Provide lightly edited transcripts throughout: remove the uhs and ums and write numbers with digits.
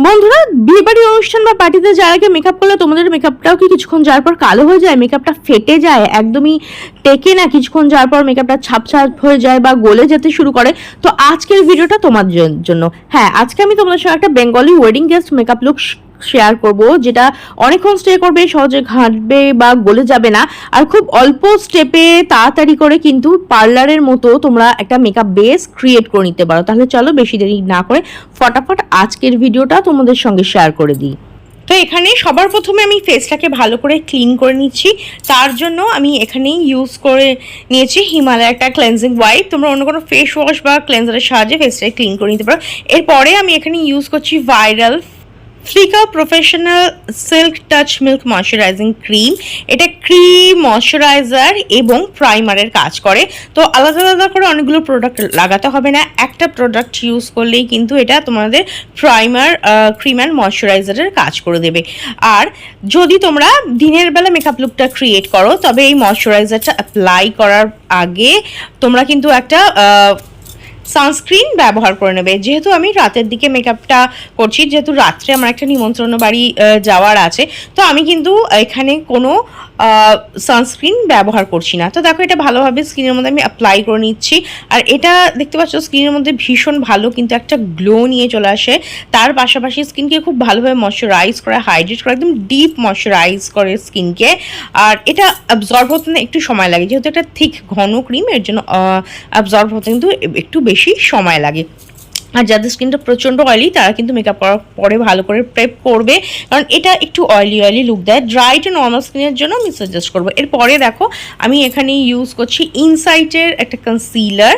বন্ধুরা, বিয়েবাড়ি অনুষ্ঠান বা পার্টিতে যাওয়ার আগে মেকআপ করলে তোমাদের মেকআপটাও কি কিছুক্ষণ যাওয়ার পর কালো হয়ে যায়, মেকআপটা ফেটে যায়, একদমই টেকে না, কিছুক্ষণ যাওয়ার পর মেকআপটা ছাপ হয়ে যায় বা গলে যেতে শুরু করে? তো আজকের ভিডিওটা তোমার জন্য। হ্যাঁ, আজকে আমি তোমাদের সঙ্গে একটা Bengali wedding guest makeup look share করব, যেটা অনেকক্ষণ স্টে করবে, সহজে ঘাঁটবে বা গলে যাবে না, আর খুব অল্প স্টেপে তাড়াতাড়ি করে কিন্তু পার্লারের মতো তোমরা একটা মেকআপ বেস ক্রিয়েট করে নিতে পারো। তাহলে চলো বেশি দেরি না করে ফটাফট আজকের ভিডিওটা তোমাদের সঙ্গে শেয়ার করে দিই। তো এখানে সবার প্রথমে আমি ফেসটাকে ভালো করে ক্লিন করে নিচ্ছি। তার জন্য আমি এখানে ইউজ করে নিয়েছি হিমালয় একটা ক্লেন্সিং ওয়াইপ। তোমরা অন্য কোনো ফেস ওয়াশ বা ক্লেন্সারের সাহায্যে ফেসটাকে ক্লিন করে নিতে পারো। এরপরে আমি এখানে ইউজ করছি ভাইরাল ফ্লিকা professional silk touch milk moisturising cream. এটা ক্রিম, ময়শ্চারাইজার এবং প্রাইমারের কাজ করে। তো আলাদা আলাদা করে অনেকগুলো প্রোডাক্ট লাগাতে হবে না, একটা প্রোডাক্ট ইউজ করলেই কিন্তু এটা তোমাদের প্রাইমার, ক্রিম অ্যান্ড ময়শ্চারাইজারের কাজ করে দেবে। আর যদি তোমরা দিনের বেলা মেকআপ লুকটা ক্রিয়েট করো, তবে এই ময়শ্চারাইজারটা অ্যাপ্লাই করার আগে তোমরা কিন্তু একটা সানস্ক্রিন ব্যবহার করে নেবে। যেহেতু আমি রাতের দিকে মেকআপটা করছি, যেহেতু রাত্রে আমার একটা নিমন্ত্রণ বাড়ি যাওয়ার আছে, তো আমি কিন্তু এখানে কোনো সানস্ক্রিন ব্যবহার করছি না। তো দেখো, এটা ভালোভাবে স্কিনের মধ্যে আমি অ্যাপ্লাই করে নিচ্ছি। আর এটা দেখতে পাচ্ছ স্কিনের মধ্যে ভীষণ ভালো কিন্তু একটা গ্লো নিয়ে চলে আসে। তার পাশাপাশি স্কিনকে খুব ভালোভাবে ময়শ্চারাইজ করে, হাইড্রেট করে, একদম ডিপ ময়শ্চারাইজ করে স্কিনকে। আর এটা অ্যাবজর্ব হতে না একটু সময় লাগে, যেহেতু একটা থিক ঘন ক্রিম, এর জন্য অ্যাবজর্ব হতে কিন্তু একটু বেশি সময় লাগে। আর যাদের স্কিনটা প্রচণ্ড অয়েলি, তারা কিন্তু মেকআপ করার পরে ভালো করে প্রেপ করবে, কারণ এটা একটু অয়েলি লুক দেয়। ড্রাই টু নর্মাল স্কিনের জন্য আমি সাজেস্ট করবো। এরপরে দেখো, আমি এখানে ইউজ করছি ইনসাইটের একটা কনসিলার।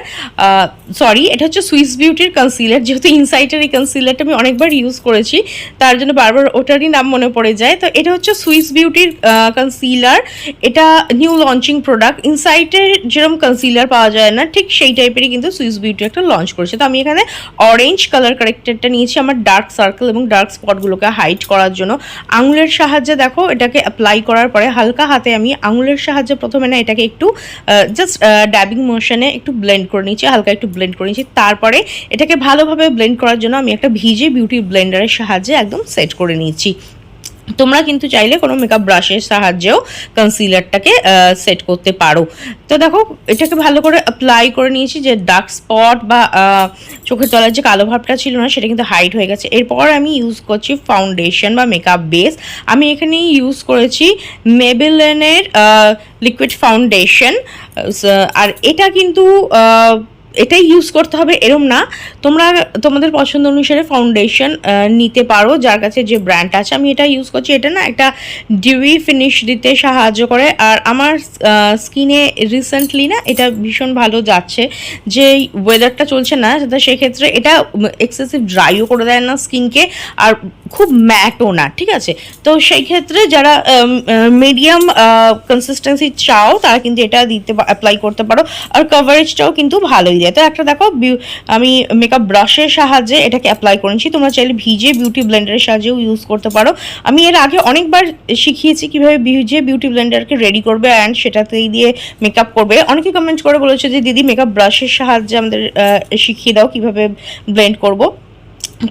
এটা হচ্ছে সুইস বিউটির কনসিলার। যেহেতু ইনসাইটের এই কনসিলারটা আমি অনেকবার ইউজ করেছি, তার জন্য বারবার ওটারই নাম মনে পড়ে যায়। তো এটা হচ্ছে সুইস বিউটির কনসিলার। এটা নিউ লঞ্চিং প্রোডাক্ট। ইনসাইটের যেরকম কনসিলার পাওয়া যায় না, ঠিক সেই টাইপেরই কিন্তু সুইস বিউটি একটা লঞ্চ করেছে। তো আমি এখানে অরেঞ্জ কালার কারেক্টারটা নিয়েছি আমার ডার্ক সার্কেল এবং ডার্ক স্পটগুলোকে হাইড করার জন্য। আঙুলের সাহায্যে দেখো এটাকে অ্যাপ্লাই করার পরে হালকা হাতে আমি আঙুলের সাহায্যে প্রথমে না এটাকে একটু জাস্ট ড্যাবিং মোশনে একটু ব্লেন্ড করে নিচ্ছি, হালকা একটু ব্লেন্ড করে নিচ্ছি। তারপরে এটাকে ভালোভাবে ব্লেন্ড করার জন্য আমি একটা ভিজে বিউটি ব্লেন্ডারের সাহায্যে একদম সেট করে নিচ্ছি। তোমরা কিন্তু চাইলে কোনো মেকআপ ব্রাশের সাহায্যেও কনসিলারটাকে সেট করতে পারো। তো দেখো, এটাকে ভালো করে অ্যাপ্লাই করে নিয়েছি, যে ডার্ক স্পট বা চোখের তলার যে কালো ভাবটা ছিল না, সেটা কিন্তু হাইড হয়ে গেছে। এরপর আমি ইউজ করছি ফাউন্ডেশন বা মেকআপ বেস। আমি এখানে ইউজ করেছি মেবেলিনের লিকুইড ফাউন্ডেশন। আর এটা কিন্তু এটাই ইউজ করতে হবে এরম না, তোমরা তোমাদের পছন্দ অনুসারে ফাউন্ডেশন নিতে পারো, যার কাছে যে ব্র্যান্ড আছে। আমি এটা ইউজ করছি। এটা না একটা ডিউই ফিনিশ দিতে সাহায্য করে। আর আমার স্কিনে রিসেন্টলি না এটা ভীষণ ভালো যাচ্ছে, যে ওয়েদারটা চলছে না, সেক্ষেত্রে এটা এক্সেসিভ ড্রাইও করে দেয় না স্কিনকে, আর খুব ম্যাটও না, ঠিক আছে। তো সেই ক্ষেত্রে যারা মিডিয়াম কনসিস্টেন্সি চাও, তারা কিন্তু এটা দিতে অ্যাপ্লাই করতে পারো। আর কভারেজটাও কিন্তু ভালোই দেয়। তো একটা দেখো, আমি মেকআপ ব্রাশের সাহায্যে এটাকে অ্যাপ্লাই করেছি। তোমরা চাইলে ভিজে বিউটি ব্লেন্ডারের সাহায্যেও ইউজ করতে পারো। আমি এর আগে অনেকবার শিখিয়েছি কিভাবে ভিজে বিউটি ব্লেন্ডারকে রেডি করবে অ্যান্ড সেটাতেই দিয়ে মেকআপ করবে। অনেকে কমেন্ট করে বলেছে যে দিদি মেকআপ ব্রাশের সাহায্যে আমাদের শিখিয়ে দাও কিভাবে ব্লেন্ড করব।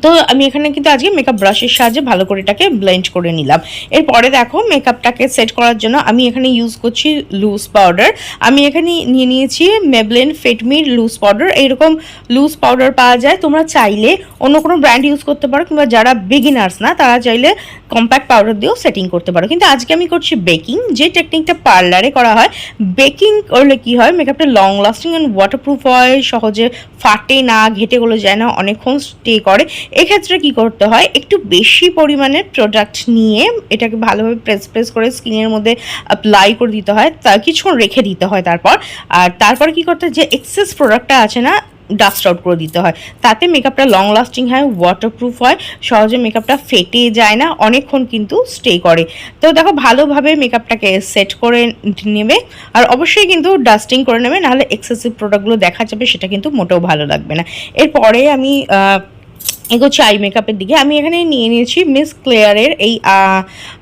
তো আমি এখানে কিন্তু আজকে মেকআপ ব্রাশের সাহায্যে ভালো করে এটাকে ব্লেন্ড করে নিলাম। এরপরে দেখো, মেকআপটাকে সেট করার জন্য আমি এখানে ইউজ করছি লুজ পাউডার। আমি এখানে নিয়ে নিয়েছি মেবলিন ফিটমির লুজ পাউডার। এইরকম লুজ পাউডার পাওয়া যায়, তোমরা চাইলে অন্য কোনো ব্র্যান্ড ইউজ করতে পারো, কিংবা যারা বিগিনার্স না তারা চাইলে কম্প্যাক্ট পাউডার দিয়েও সেটিং করতে পারো। কিন্তু আজকে আমি করছি বেকিং, যে টেকনিকটা পার্লারে করা হয়। বেকিং করলে কি হয়, মেকআপটা লং লাস্টিং অ্যান্ড ওয়াটারপ্রুফ হয়, সহজে ফাটে না, ঘেটে গলে যায় না, অনেকক্ষণ স্টে করে। এক্ষেত্রে কি করতে হয়, একটু বেশি পরিমাণের প্রোডাক্ট নিয়ে এটাকে ভালোভাবে প্রেস করে স্কিনের মধ্যে অ্যাপ্লাই করে দিতে হয়, তা কিছুক্ষণ রেখে দিতে হয়। তারপর কি করতে হয়, যে এক্সেস প্রোডাক্টটা আছে না, ডাস্ট আউট করে দিতে হয়। তাতে মেকআপটা লং লাস্টিং হয়, ওয়াটারপ্রুফ হয়, সহজে মেকআপটা ফেটে যায় না, অনেকক্ষণ কিন্তু স্টে করে। তো দেখো, ভালোভাবে মেকআপটাকে সেট করে নেবে। আর অবশ্যই কিন্তু ডাস্টিং করে নেবে, নাহলে এক্সেসিভ প্রোডাক্টগুলো দেখা যাবে, সেটা কিন্তু মোটেও ভালো লাগবে না। এরপরে আমি এগোচ্ছি আই মেকআপের দিকে। আমি এখানে নিয়ে নিয়েছি মিস ক্লেয়ারের এই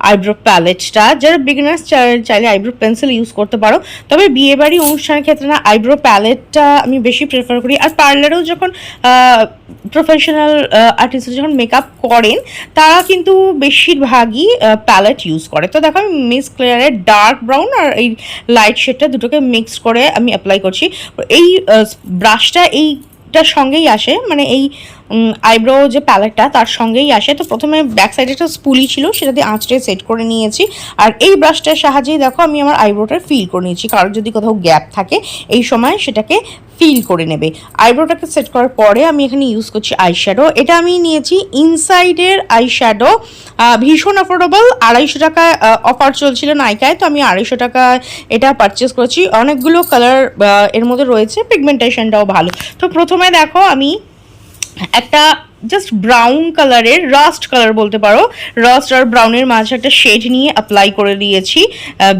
আইব্রো প্যালেটটা। যারা বিগিনার্স চাইলে আইব্রো পেন্সিল ইউজ করতে পারো, তবে বিয়েবাড়ি অনুষ্ঠানের ক্ষেত্রে না আইব্রো প্যালেটটা আমি বেশি প্রেফার করি। আর পার্লারেও যখন প্রফেশনাল আর্টিস্ট যখন মেকআপ করেন তারা কিন্তু বেশিরভাগই প্যালেট ইউজ করে। তো দেখো আমি মিস ক্লেয়ারের ডার্ক ব্রাউন আর এই লাইট শেডটা দুটোকে মিক্স করে আমি অ্যাপ্লাই করছি। এই ব্রাশটা এইটার সঙ্গেই আসে, মানে এই আইব্রো যে প্যালেটটা তার সঙ্গেই আসে। তো প্রথমে ব্যাক সাইডে একটা স্পুলি ছিল, সেটা দিয়ে আঁচড়ে সেট করে নিয়েছি। আর এই ব্রাশটার সাহায্যেই দেখো আমি আমার আইব্রোটা ফিল করে নিয়েছি। কারোর যদি কোথাও গ্যাপ থাকে এই সময় সেটাকে ফিল করে নেবে। আইব্রোটাকে সেট করার পরে আমি এখানে ইউজ করছি আইশ্যাডো। এটা আমি নিয়েছি ইনসাইডের আইশ্যাডো, ভীষণ অ্যাফোর্ডেবল। 250 টাকায় অফার চলছিল নাইকায়, তো আমি 250 টাকায় এটা পারচেস করেছি। অনেকগুলো কালার এর মধ্যে রয়েছে, পিগমেন্টেশনটাও ভালো। তো প্রথমে দেখো আমি একটা জাস্ট ব্রাউন কালারের, রাস্ট কালার বলতে পারো, রাস্ট আর ব্রাউনের মাঝে একটা শেড নিয়ে অ্যাপ্লাই করে দিয়েছি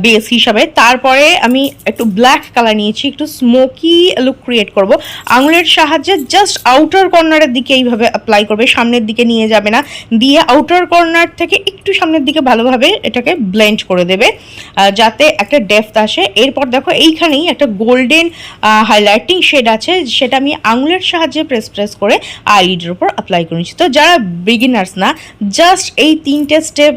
বেস হিসাবে। তারপরে আমি একটু ব্ল্যাক কালার নিয়েছি, একটু স্মোকি লুক ক্রিয়েট করব। আঙুলের সাহায্যে জাস্ট আউটার কর্নারের দিকে এইভাবে অ্যাপ্লাই করবে, সামনের দিকে নিয়ে যাবে না, দিয়ে আউটার কর্নার থেকে একটু সামনের দিকে ভালোভাবে এটাকে ব্লেন্ড করে দেবে যাতে একটা ডেপথ আসে। এরপর দেখো এইখানেই একটা গোল্ডেন হাইলাইটিং শেড আছে, সেটা আমি আঙুলের সাহায্যে প্রেস করে আইলিডের উপর অ্যাপ্লাই করে নিচ্ছি। তো যারা বিগিনার্স না, জাস্ট এই 3টে স্টেপ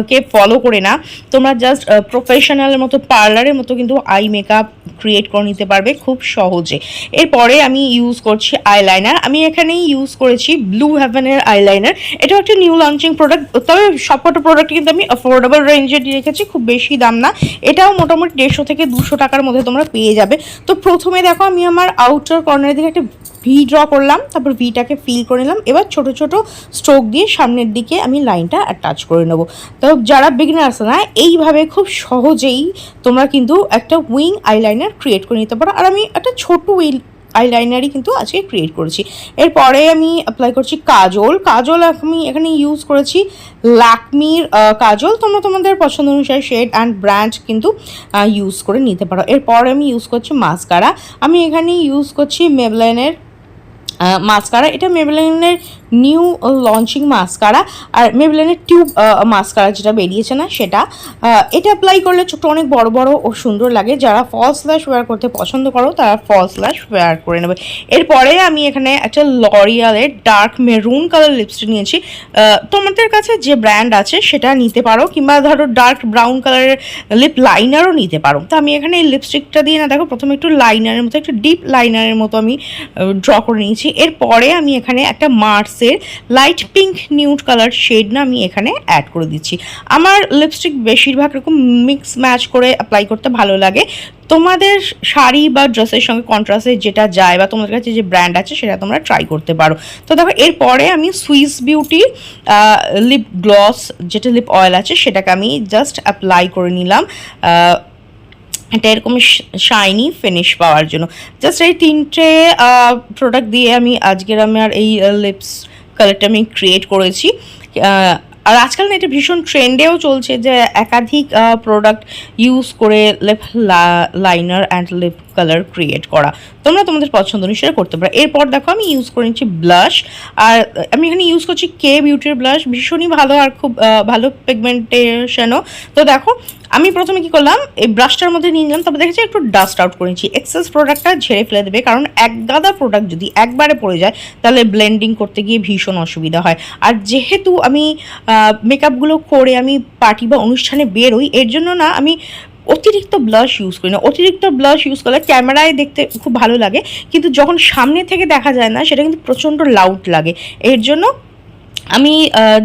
কে ফলো করে না তোমরা জাস্ট প্রফেশনালের মতো, পার্লারের মতো কিন্তু আই মেকআপ ক্রিয়েট করে নিতে পারবে খুব সহজে। এরপরে আমি ইউজ করছি আইলাইনার। আমি এখানেই ইউজ করেছি ব্লু হেভেনের আইলাইনার। এটাও একটা নিউ লঞ্চিং প্রোডাক্ট, তবে সবকটা প্রোডাক্ট কিন্তু আমি অ্যাফোর্ডেবল রেঞ্জে দিয়ে রেখেছি, খুব বেশি দাম না। এটাও মোটামুটি 150 থেকে 200 টাকার মধ্যে তোমরা পেয়ে যাবে। তো প্রথমে দেখো আমি আমার আউটার কর্নারের দিকে একটা ভি ড্র করলাম, তারপর ভিটাকে ফিল করে নিলাম। এবার ছোট ছোট স্ট্রোক দিয়ে সামনের দিকে আমি লাইনটা অ্যাটাচ করে নেবো। তো যারা বিগিনার্স না, এইভাবে খুব সহজেই তোমরা কিন্তু একটা উইং আইলাইনার ক্রিয়েট করে নিতে পারো। আর আমি একটা ছোট আইলাইনারই কিন্তু আজকে ক্রিয়েট করেছি। এরপরে আমি অ্যাপ্লাই করছি কাজল। কাজল আমি এখানে ইউজ করেছি ল্যাকমির কাজল। তোমরা তোমাদের পছন্দ অনুসারে শেড অ্যান্ড ব্র্যান্ড কিন্তু ইউজ করে নিতে পারো। এরপরে আমি ইউজ করছি মাস্কারা। আমি এখানে ইউজ করছি মেবলিনের মাস্কারা। এটা মেবলিনের নিউ লঞ্চিং মাস্কারা, আর মেবলিনের টিউব মাস্কারা যেটা বেরিয়েছে না সেটা। এটা অ্যাপ্লাই করলে চোখটা অনেক বড় বড় ও সুন্দর লাগে। যারা ফলস ল্যাশ ওয়্যার করতে পছন্দ করো তারা ফলস ল্যাশ ওয়্যার করে নেবে। এরপরে আমি এখানে একটা লরিয়ালের ডার্ক মেরুন কালার লিপস্টিক নিয়েছি। তোমাদের কাছে যে ব্র্যান্ড আছে সেটা নিতে পারো, কিংবা ধরো ডার্ক ব্রাউন কালারের লিপ লাইনারও নিতে পারো। তো আমি এখানে এই লিপস্টিকটা দিয়ে না দেখো প্রথমে একটু লাইনারের মতো, একটু ডিপ লাইনারের মতো আমি ড্র করে নিয়েছি। এরপরে আমি এখানে একটা মার্সের light pink nude colour shade না আমি এখানে অ্যাড করে দিচ্ছি। আমার লিপস্টিক বেশিরভাগ এরকম মিক্স ম্যাচ করে অ্যাপ্লাই করতে ভালো লাগে। তোমাদের শাড়ি বা ড্রেসের সঙ্গে কন্ট্রাস্টে যেটা যায় বা তোমাদের কাছে যে ব্র্যান্ড আছে সেটা তোমরা ট্রাই করতে পারো। তো দেখো এরপরে আমি সুইস বিউটি লিপ গ্লস, যেটা লিপ অয়েল আছে, সেটাকে আমি জাস্ট অ্যাপ্লাই করে নিলাম এটা এরকম শাইনি ফিনিশ পাওয়ার জন্য। জাস্ট এই 3টে প্রোডাক্ট দিয়ে আমি আজকের আমার এই লিপস কালারটা আমি ক্রিয়েট করেছি। আর আজকাল না এটা ভীষণ ট্রেন্ডেও চলছে যে একাধিক প্রোডাক্ট ইউজ করে lip liner and lip colour create করা। তোমরা তোমাদের পছন্দ অনুসারে করতে পারো। এরপর দেখো আমি ইউজ করে নিচ্ছি ব্লাশ। আর আমি এখানে ইউজ করছি কে বিউটির ব্লাশ, ভীষণই ভালো আর খুব ভালো পিগমেন্টেশনও। তো দেখো আমি প্রথমে কি করলাম, এই ব্রাশটার মধ্যে নিয়ে নিলাম, তারপর দেখেছি একটু ডাস্ট আউট করে নিচ্ছি। এক্সেস প্রোডাক্টটা ঝেড়ে ফেলে দেবে, কারণ এক গাদা প্রোডাক্ট যদি একবারে পড়ে যায় তাহলে ব্লেন্ডিং করতে গিয়ে ভীষণ অসুবিধা হয়। আর যেহেতু আমি মেকআপগুলো করে আমি পার্টি বা অনুষ্ঠানে বেরোই, এর জন্য না আমি অতিরিক্ত ব্লাশ ইউজ করি না। অতিরিক্ত ব্লাশ ইউজ করলে ক্যামেরায় দেখতে খুব ভালো লাগে, কিন্তু যখন সামনে থেকে দেখা যায় না সেটা কিন্তু প্রচণ্ড লাউড লাগে। এর জন্য আমি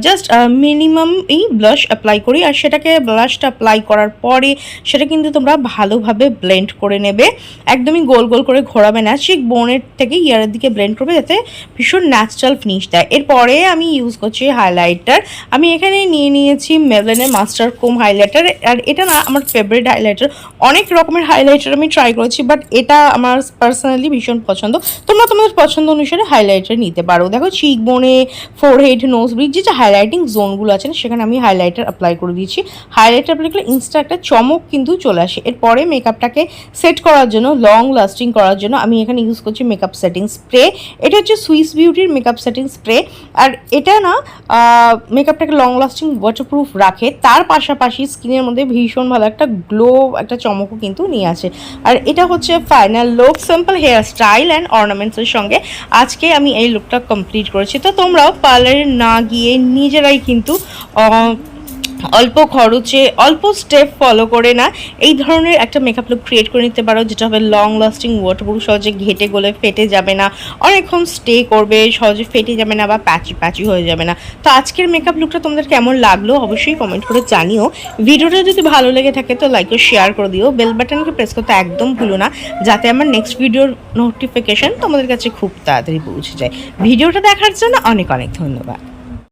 জাস্ট মিনিমাম এই ব্লাশ অ্যাপ্লাই করি। আর সেটাকে ব্লাশটা অ্যাপ্লাই করার পরে সেটা কিন্তু তোমরা ভালোভাবে ব্লেন্ড করে নেবে, একদমই গোল গোল করে ঘোরাবে না, ঠিক বোনের থেকে ইয়ারের দিকে ব্লেন্ড করবে যাতে ভীষণ ন্যাচারাল ফিনিশ দেয়। এরপরে আমি ইউজ করছি হাইলাইটার। আমি এখানে নিয়ে নিয়েছি মেবলিনের মাস্টার কোম হাইলাইটার। আর এটা না আমার ফেভারিট হাইলাইটার। অনেক রকমের হাইলাইটার আমি ট্রাই করেছি, বাট এটা আমার পার্সোনালি ভীষণ পছন্দ। তোমরা তোমাদের পছন্দ অনুসারে হাইলাইটার নিতে পারো। দেখো চিক বোনে, ফোরহেড, নোজ ব্রিজ যে হাইলাইটিং জোনগুলো আছে না সেখানে আমি হাইলাইটার অ্যাপ্লাই করে দিয়েছি। হাইলাইটার অ্যাপ্লাই করলে ইনস্টা একটা চমক কিন্তু চলে আসে। এরপরে মেকআপটাকে সেট করার জন্য, লং লাস্টিং করার জন্য আমি এখানে ইউজ করছি মেকআপ সেটিং স্প্রে। এটা হচ্ছে সুইস বিউটির মেকআপ সেটিং স্প্রে। আর এটা না মেকআপটাকে লং লাস্টিং ওয়াটারপ্রুফ রাখে, তার পাশাপাশি স্কিনের মধ্যে ভীষণ ভালো একটা গ্লো, একটা চমকও কিন্তু নিয়ে আসে। আর এটা হচ্ছে final look, simple hairstyle and অর্নামেন্টসের সঙ্গে আজকে আমি এই লুকটা কমপ্লিট করেছি। তো তোমরাও পার্লারে না গিয়ে নিজেরাই কিন্তু অল্প খরচে, অল্প স্টেপ ফলো করে না এই ধরনের একটা মেকআপ লুক ক্রিয়েট করে নিতে পারো, যেটা হবে লং লাস্টিং, ওয়াটারপ্রুফ, সহজে ঘেটে গলে ফেটে যাবে না, অনেকক্ষণ স্টে করবে, সহজে ফেটে যাবে না বা প্যাচি প্যাচি হয়ে যাবে না। তো আজকের মেকআপ লুকটা তোমাদের কেমন লাগলো অবশ্যই কমেন্ট করে জানিও। ভিডিওটা যদি ভালো লেগে থাকে তো লাইক ও শেয়ার করে দিও, বেল বাটনকে প্রেস করতে একদম ভুলো না, যাতে আমার নেক্সট ভিডিওর নোটিফিকেশন তোমাদের কাছে খুব তাড়াতাড়ি পৌঁছে যায়। ভিডিওটা দেখার জন্য অনেক অনেক ধন্যবাদ।